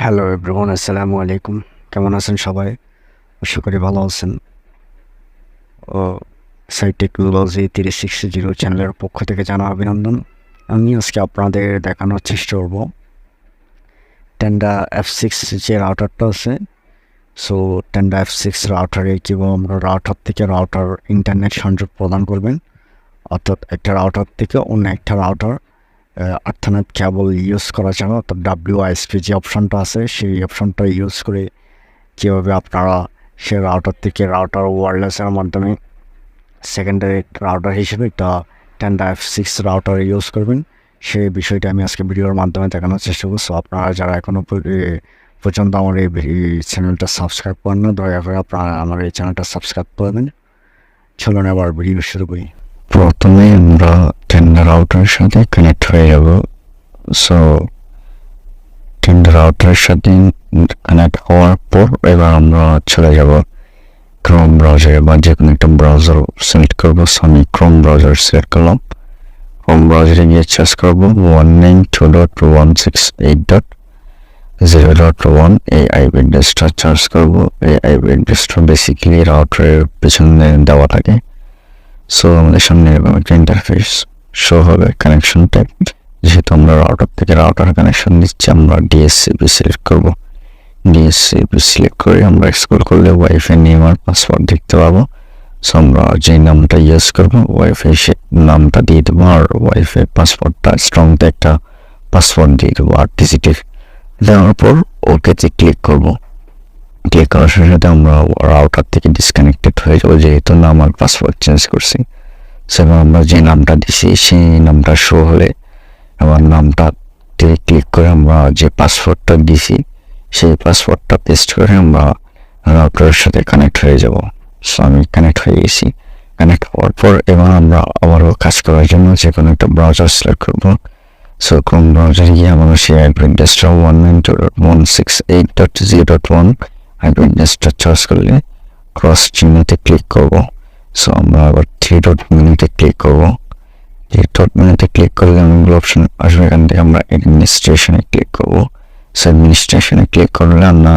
Hello everyone, আসসালামু আলাইকুম। কেমন আছেন সবাই? আশা করি ভালো আছেন। ও সাইট টেকনোলজি 360 চ্যানেলের পক্ষ থেকে জানা অভিনন্দন। আমি আজকে আপনাদের দেখানোর চেষ্টা করব টেন্ডা F6 যে রাউটারটা আছে। সো টেন্ডা F6 রাউটারে কীভাবে আমরা রাউটার থেকে রাউটার ইন্টারনেট সংযোগ প্রদান করবেন, অর্থাৎ একটা রাউটার থেকে অন্য একটা রাউটার আর্থানেট কেবল ইউজ করা যাবে, অর্থাৎ WISP যে অপশনটা আছে সেই অপশনটা ইউজ করে কীভাবে আপনারা সে রাউটার থেকে রাউটার ওয়্যারলেসের মাধ্যমে সেকেন্ডারি রাউটার হিসেবে একটা টেন্ডা F6 রাউটার ইউজ করবেন, সেই বিষয়টা আমি আজকে ভিডিওর মাধ্যমে দেখানোর চেষ্টা করছি। আপনারা যারা এখনও পর্যন্ত আমার এই চ্যানেলটা সাবস্ক্রাইব করেন না, দয়া করে আপনারা আমার এই চ্যানেলটা সাবস্ক্রাইব করবেন। চলুন আবার ভিডিও শুরু করি। প্রথমে আমরা টেন্ডা রাউটারের সাথে কানেক্ট হয়ে যাব। সো টেন্ডা রাউটারের সাথে কানেক্ট হওয়ার পর এবার আমরা চলে যাব ক্রোম ব্রাউজারে বা যে কোনো একটা ব্রাউজার সিলেক্ট করবো। সো আমি ক্রোম ব্রাউজার সিলেক্ট করলাম। ক্রোম ব্রাউজারে গিয়ে সার্চ করবো 192.168.0.1 এই আইপি অ্যাড্রেসটা সার্চ করবো। এই আইপি অ্যাড্রেসটা বেসিক্যালি রাউটারের পেছনে দেওয়া থাকে। সো আমাদের সামনে এরকম একটা ইন্টারফেস শো হবে কানেকশন টাইপ। যেহেতু আমরা রাউটার থেকে রাউটার কানেকশন দিচ্ছি, আমরা ডিএসসিপি সিলেক্ট করব। ডিএসসিপি সিলেক্ট করে আমরা স্ক্রল করলে ওয়াইফাই নেম আর পাসওয়ার্ড দেখতে পাবো। সো আমরা যে নামটা ইউজ করবো ওয়াইফাই সে নামটা দিয়ে দেবো, আর ওয়াইফাই পাসওয়ার্ডটা স্ট্রংতে একটা পাসওয়ার্ড দিয়ে দেবো 8 ডিজিটের। দেওয়ার পর ওকেতে ক্লিক করবো। ক্লিক করার সাথে সাথে আমরা রাউটার থেকে ডিসকানেক্টেড হয়ে যাবো, যেহেতু নাম আর পাসওয়ার্ড চেঞ্জ করছি। সেবার আমরা যে নামটা দিছি সেই নামটা শো হলে আমার নামটাতে ক্লিক করে আমরা যে পাসওয়ার্ডটা দিছি সেই পাসওয়ার্ডটা পেস্ট করে আমরা রাউটারের সাথে কানেক্ট হয়ে যাব। সো আমি কানেক্ট হয়ে গেছি। কানেক্ট হওয়ার পর এবার আমরা আবারও কাজ করার জন্য যে কোনো একটা ব্রাউজার সিলেক্ট করবো। সো ক্রোম ব্রাউজারে গিয়ে আমরা সেই আইপি অ্যাড্রেসটা 192.168.0.1 আইপি অ্যাড্রেসটা সার্চ করলে ক্রস চিহ্নতে ক্লিক করব। সো আমরা আবার 3 ডট মেনুতে ক্লিক করব। 3 ডট মেনুতে ক্লিক করলে অনেকগুলো অপশন আসবে, এখান থেকে আমরা অ্যাডমিনিস্ট্রেশনে ক্লিক করব। সো অ্যাডমিনিস্ট্রেশনে ক্লিক করলে আমরা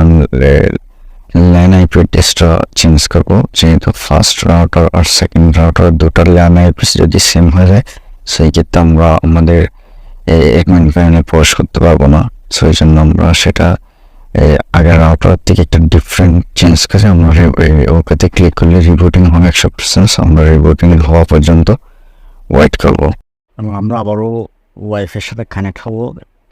ল্যান আইপি অ্যাড্রেসটা চেঞ্জ করব, যেহেতু ফার্স্ট রাউটার আর সেকেন্ড রাউটার দুটার ল্যান আইপি যদি সেম হয়ে যায় সেই ক্ষেত্রে আমরা আমাদের অ্যাডমিন প্যানেলে প্রবেশ করতে পারবো না। সো এই জন্য আমরা সেটা আগের রাউটার থেকে একটা ডিফারেন্ট চেঞ্জ করে আমরা ওকেতে ক্লিক করলে রিবুটিং হবে 100%। আমরা রিবুটিং হওয়া পর্যন্ত ওয়েট করবো। আমরা আবারও ওয়াইফাইয়ের সাথে কানেক্ট হবো।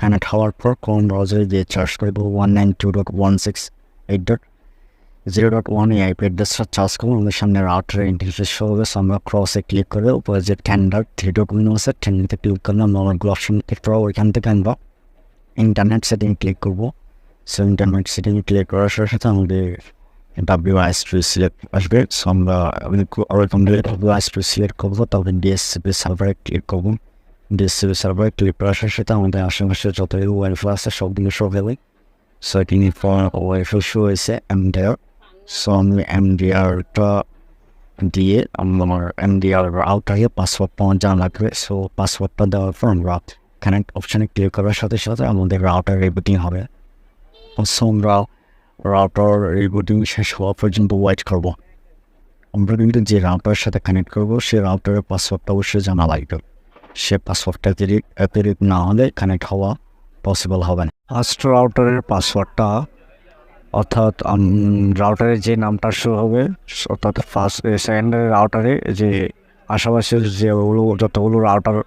কানেক্ট হওয়ার পর ক্রোম ব্রাউজারে দিয়ে সার্চ করব 192.168.0.1 এই আইপি অ্যাড্রেসটা সার্চ করবো। আমাদের সামনে রাউটারের ইন্টারফেস শো হবে। সো আমরা ক্রসে ক্লিক করে উপরে যে টেন্ডার 3 ডট মেনু আছে টেন্ডারতে ক্লিক করলে আমরা অনেকগুলো অপশন দেখতে পাবো। ওইখান থেকে আমরা ইন্টারনেট সেটিং ক্লিক করবো। সো ইন্টারনেট সেটিং ক্লিক করার সাথে সাথে আমাদের WISP সিলেক্ট আসবে। সো আমরা WISP সিলেক্ট করবো, তারপরে ডিএসসিপি সার্ভারে ক্লিক করবো। ডিএসসিপি সার্ভারে ক্লিক করার সাথে সাথে আমাদের আশেপাশে যত ওয়াইফাই আছে সবগুলো শো হবে। সো এখানে ওয়াইফাই শো হয়েছে MDR। সো আমি MDRটা দিয়ে আমার MDR আউটারে পাসওয়ার্ড পাওয়া জানা লাগবে। সো পাসওয়ার্ডটা দেওয়ার পর আমরা কানেক্ট অপশানে ক্লিক করার সাথে সাথে আমাদের রাউটার রিবুটিং হবে। সো আমরা রাউটার রিবুটিং শেষ হওয়া পর্যন্ত ওয়েট করব। আমরা কিন্তু যে রাউটারের সাথে কানেক্ট করবো সে রাউটারের পাসওয়ার্ডটা অবশ্যই জানা লাগবে। সে পাসওয়ার্ডটা অ্যাকুরেট না হলে কানেক্ট হওয়া পসিবল হবে না। ফার্স্ট রাউটারের পাসওয়ার্ডটা অর্থাৎ রাউটারের যে নামটা শো হবে, অর্থাৎ সেকেন্ডারি রাউটারে যে আশেপাশে যেগুলো যতগুলো রাউটার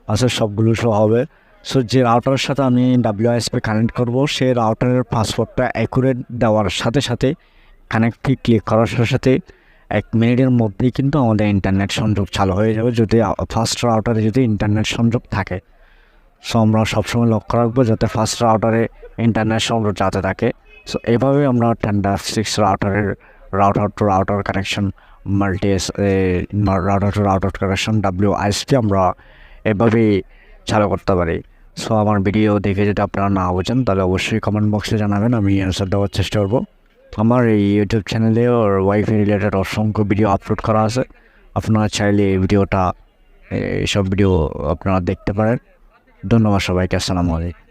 আছে সবগুলো শো হবে। সো যে রাউটারের সাথে আমি WISP কানেক্ট করব সেই রাউটারের পাসওয়ার্ডটা অ্যাকুরেট দেওয়ার সাথে সাথে কানেক্টে ক্লিক করার সাথে সাথে 1 মিনিটের মধ্যেই কিন্তু আমাদের ইন্টারনেট সংযোগ চালু হয়ে যাবে, যদি ফার্স্ট রাউটারে যদি ইন্টারনেট সংযোগ থাকে। সো আমরা সবসময় লক্ষ্য রাখবো যাতে ফার্স্ট রাউটারে ইন্টারনেট সংযোগ যাতে থাকে। সো এইভাবে আমরা টেন্ডা F6 রাউটারের router to router connection router to router connection WISP আমরা এভাবেই চালু করতে পারি। সো আমার ভিডিও দেখে যদি আপনারা না বোঝেন তাহলে অবশ্যই কমেন্ট বক্সে জানাবেন, আমি অ্যান্সার দেওয়ার চেষ্টা করবো। আমার এই ইউটিউব চ্যানেলে ওয়াইফাই রিলেটেড অসংখ্য ভিডিও আপলোড করা আছে। আপনারা চাইলে এই ভিডিওটা এইসব ভিডিও আপনারা দেখতে পারেন। ধন্যবাদ সবাইকে। আসসালামু আলাইকুম।